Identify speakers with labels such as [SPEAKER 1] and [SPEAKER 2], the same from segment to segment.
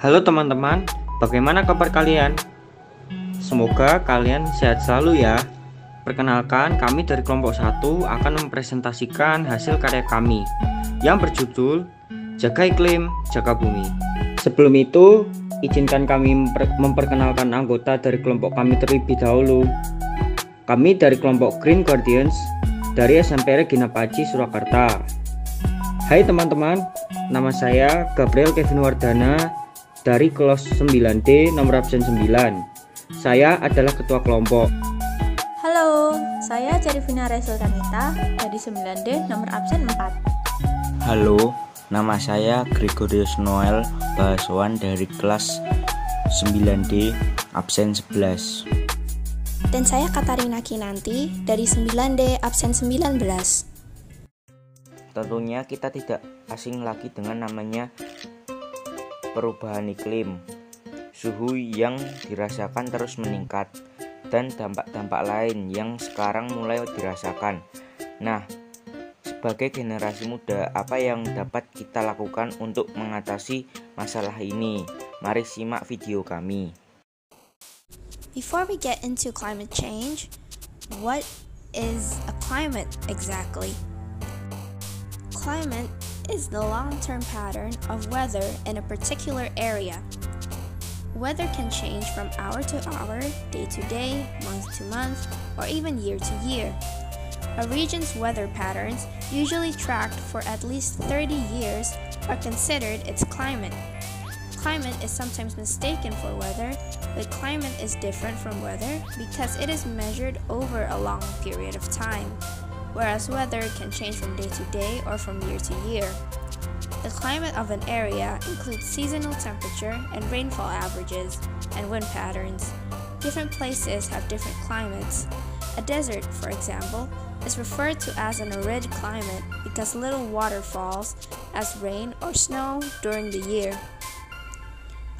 [SPEAKER 1] Halo teman-teman, bagaimana kabar kalian? Semoga kalian sehat selalu ya. Perkenalkan, kami dari kelompok 1 akan mempresentasikan hasil karya kami yang berjudul Jaga Iklim, Jaga Bumi. Sebelum itu, izinkan kami memperkenalkan anggota dari kelompok kami terlebih dahulu. Kami dari kelompok Green Guardians dari SMP Regina Paci, Surakarta. Hai teman-teman, nama saya Gabriel Kevin Wardana dari kelas 9D nomor absen 9. Saya adalah ketua kelompok.
[SPEAKER 2] Halo, saya Cerivina Resultanita dari 9D nomor absen 4.
[SPEAKER 3] Halo, nama saya Gregorius Noel Bahasawan dari kelas 9D absen 11.
[SPEAKER 4] Dan saya Katarina Kinanti dari 9D absen 19.
[SPEAKER 3] Tentunya kita tidak asing lagi dengan namanya perubahan iklim. Suhu yang dirasakan terus meningkat dan dampak-dampak lain yang sekarang mulai dirasakan. Nah, sebagai generasi muda, apa yang dapat kita lakukan untuk mengatasi masalah ini? Mari simak video kami.
[SPEAKER 4] Before we get into climate change, what is a climate exactly? Climate is the long-term pattern of weather in a particular area. Weather can change from hour to hour, day to day, month to month, or even year to year. A region's weather patterns, usually tracked for at least 30 years, are considered its climate. Climate is sometimes mistaken for weather, but climate is different from weather because it is measured over a long period of time, whereas weather can change from day to day or from year to year. The climate of an area includes seasonal temperature and rainfall averages and wind patterns. Different places have different climates. A desert, for example, is referred to as an arid climate because little water falls as rain or snow during the year.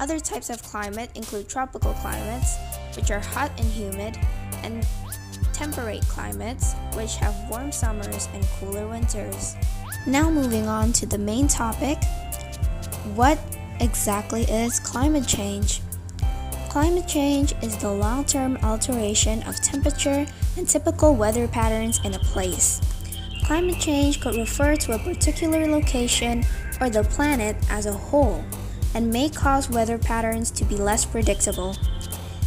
[SPEAKER 4] Other types of climate include tropical climates, which are hot and humid, and temperate climates, which have warm summers and cooler winters. Now moving on to the main topic, what exactly is climate change? Climate change is the long-term alteration of temperature and typical weather patterns in a place. Climate change could refer to a particular location or the planet as a whole, and may cause weather patterns to be less predictable.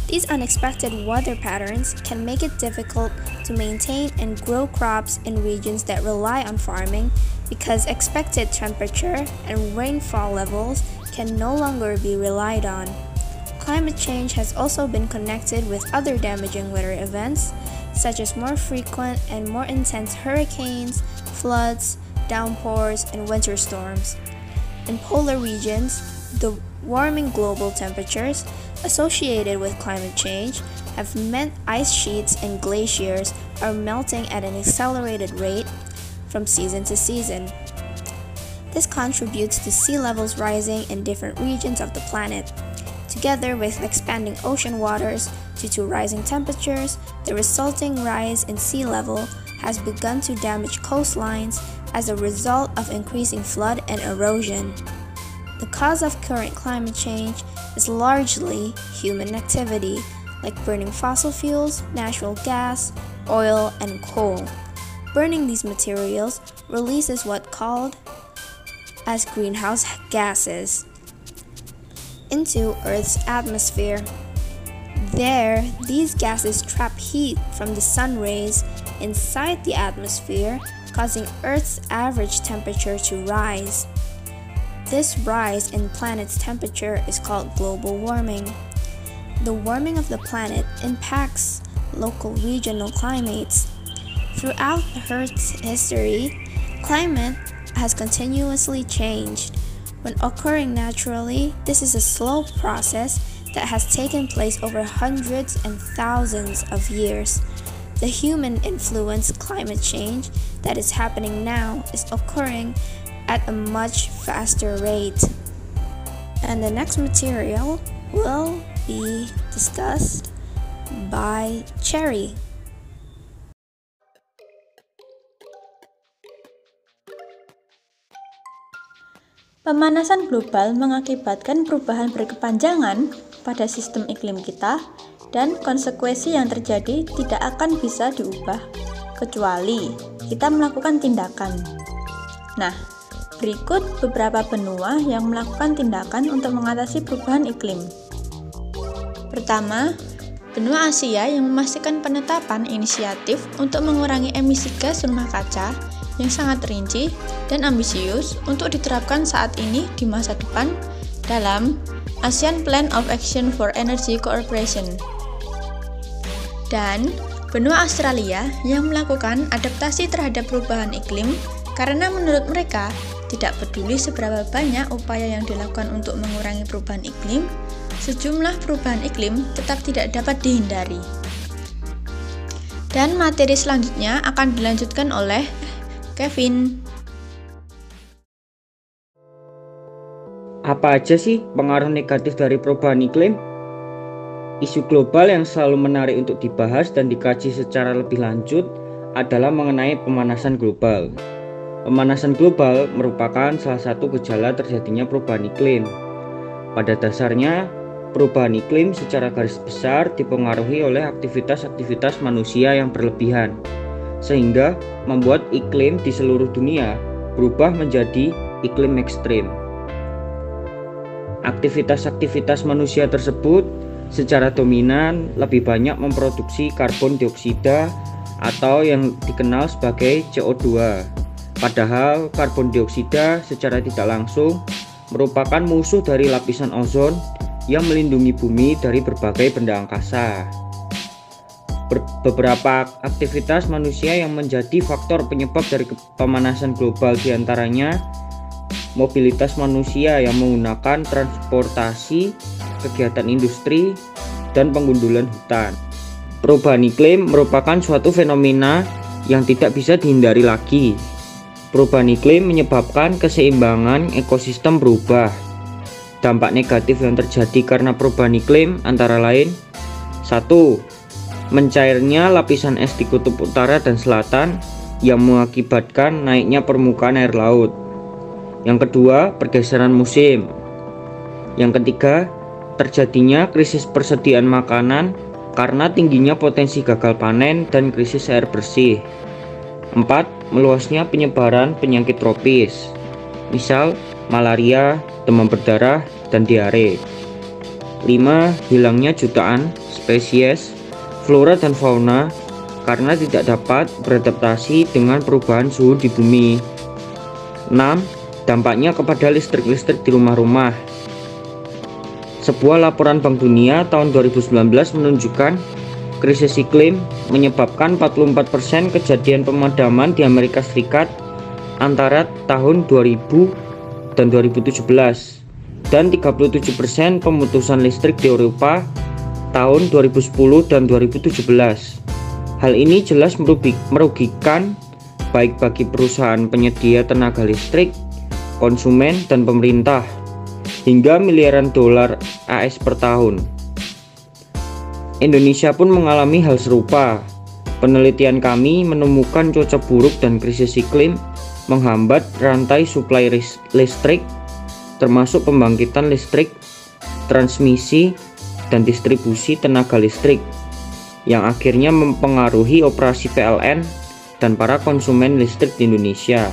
[SPEAKER 4] These unexpected weather patterns can make it difficult to maintain and grow crops in regions that rely on farming because expected temperature and rainfall levels can no longer be relied on. Climate change has also been connected with other damaging weather events, such as more frequent and more intense hurricanes, floods, downpours, and winter storms. In polar regions, the warming global temperatures associated with climate change have meant ice sheets and glaciers are melting at an accelerated rate from season to season. This contributes to sea levels rising in different regions of the planet. Together with expanding ocean waters due to rising temperatures, the resulting rise in sea level has begun to damage coastlines as a result of increasing flood and erosion. The cause of current climate change is largely human activity, like burning fossil fuels, natural gas, oil, and coal. Burning these materials releases what called as greenhouse gases into Earth's atmosphere. There, these gases trap heat from the sun rays inside the atmosphere, causing Earth's average temperature to rise. This rise in planet's temperature is called global warming. The warming of the planet impacts local regional climates. Throughout Earth's history, climate has continuously changed. When occurring naturally, this is a slow process that has taken place over hundreds and thousands of years. The human-influenced climate change that is happening now is occurring at a much faster rate. And the next material will be discussed by Cherry.
[SPEAKER 2] Pemanasan global mengakibatkan perubahan berkepanjangan pada sistem iklim kita, dan konsekuensi yang terjadi tidak akan bisa diubah kecuali kita melakukan tindakan. Nah, berikut beberapa benua yang melakukan tindakan untuk mengatasi perubahan iklim. Pertama, benua Asia yang memastikan penetapan inisiatif untuk mengurangi emisi gas rumah kaca yang sangat rinci dan ambisius untuk diterapkan saat ini di masa depan dalam ASEAN Plan of Action for Energy Cooperation. Dan benua Australia yang melakukan adaptasi terhadap perubahan iklim karena menurut mereka tidak peduli seberapa banyak upaya yang dilakukan untuk mengurangi perubahan iklim, sejumlah perubahan iklim tetap tidak dapat dihindari. Dan materi selanjutnya akan dilanjutkan oleh Kevin.
[SPEAKER 1] Apa aja sih pengaruh negatif dari perubahan iklim? Isu global yang selalu menarik untuk dibahas dan dikaji secara lebih lanjut adalah mengenai pemanasan global. Pemanasan global merupakan salah satu gejala terjadinya perubahan iklim. Pada dasarnya, perubahan iklim secara garis besar dipengaruhi oleh aktivitas-aktivitas manusia yang berlebihan, sehingga membuat iklim di seluruh dunia berubah menjadi iklim ekstrim. Aktivitas-aktivitas manusia tersebut secara dominan lebih banyak memproduksi karbon dioksida atau yang dikenal sebagai CO2. Padahal karbon dioksida secara tidak langsung merupakan musuh dari lapisan ozon yang melindungi bumi dari berbagai benda angkasa. Beberapa aktivitas manusia yang menjadi faktor penyebab dari pemanasan global diantaranya mobilitas manusia yang menggunakan transportasi, kegiatan industri, dan penggundulan hutan. Perubahan iklim merupakan suatu fenomena yang tidak bisa dihindari lagi. Perubahan iklim menyebabkan keseimbangan ekosistem berubah. Dampak negatif yang terjadi karena perubahan iklim antara lain: 1. Mencairnya lapisan es di kutub utara dan selatan yang mengakibatkan naiknya permukaan air laut. Yang kedua, pergeseran musim. Yang ketiga, terjadinya krisis persediaan makanan karena tingginya potensi gagal panen dan krisis air bersih. 4. Meluasnya penyebaran penyakit tropis, misal malaria, demam berdarah, dan diare. 5. Hilangnya jutaan spesies flora dan fauna karena tidak dapat beradaptasi dengan perubahan suhu di bumi. 6. Dampaknya kepada listrik di rumah-rumah. Sebuah laporan Bank Dunia tahun 2019 menunjukkan krisis iklim menyebabkan 44% kejadian pemadaman di Amerika Serikat antara tahun 2000 dan 2017 dan 37% pemutusan listrik di Eropa tahun 2010 dan 2017. Hal ini jelas merugikan baik bagi perusahaan penyedia tenaga listrik, konsumen, dan pemerintah, hingga miliaran dolar AS per tahun. Indonesia pun mengalami hal serupa. Penelitian kami menemukan cuaca buruk dan krisis iklim menghambat rantai suplai listrik, termasuk pembangkitan listrik, transmisi, dan distribusi tenaga listrik, yang akhirnya mempengaruhi operasi PLN dan para konsumen listrik di Indonesia.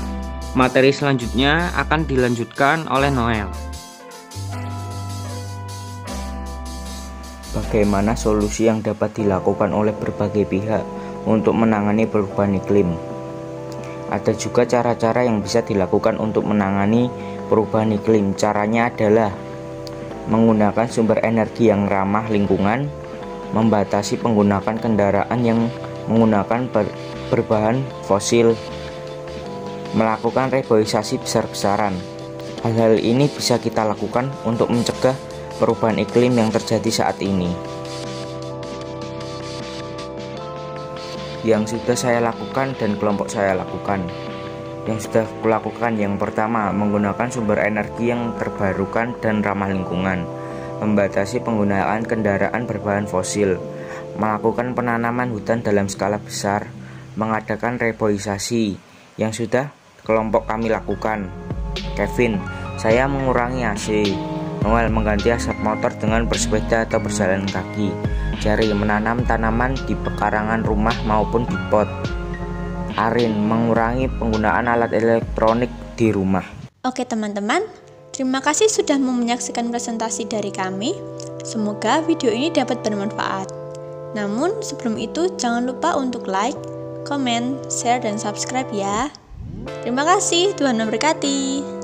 [SPEAKER 1] Materi selanjutnya akan dilanjutkan oleh Noel.
[SPEAKER 3] Bagaimana solusi yang dapat dilakukan oleh berbagai pihak untuk menangani perubahan iklim? Ada juga cara-cara yang bisa dilakukan untuk menangani perubahan iklim. Caranya adalah menggunakan sumber energi yang ramah lingkungan, membatasi penggunaan kendaraan yang menggunakan berbahan fosil, melakukan reboisasi besar-besaran. Hal-hal ini bisa kita lakukan untuk mencegah perubahan iklim yang terjadi saat ini. Yang sudah saya lakukan dan kelompok saya lakukan. Yang sudah kulakukan, yang pertama, menggunakan sumber energi yang terbarukan dan ramah lingkungan, membatasi penggunaan kendaraan berbahan fosil, melakukan penanaman hutan dalam skala besar, mengadakan reboisasi. Yang sudah kelompok kami lakukan. Kevin, Saya mengurangi AC. Noel mengganti asap motor dengan bersepeda atau berjalan kaki. Jerry menanam tanaman di pekarangan rumah maupun di pot. Arin mengurangi penggunaan alat elektronik di rumah.
[SPEAKER 2] Oke teman-teman, terima kasih sudah menyaksikan presentasi dari kami. Semoga video ini dapat bermanfaat. Namun sebelum itu jangan lupa untuk like, komen, share, dan subscribe ya. Terima kasih, Tuhan memberkati.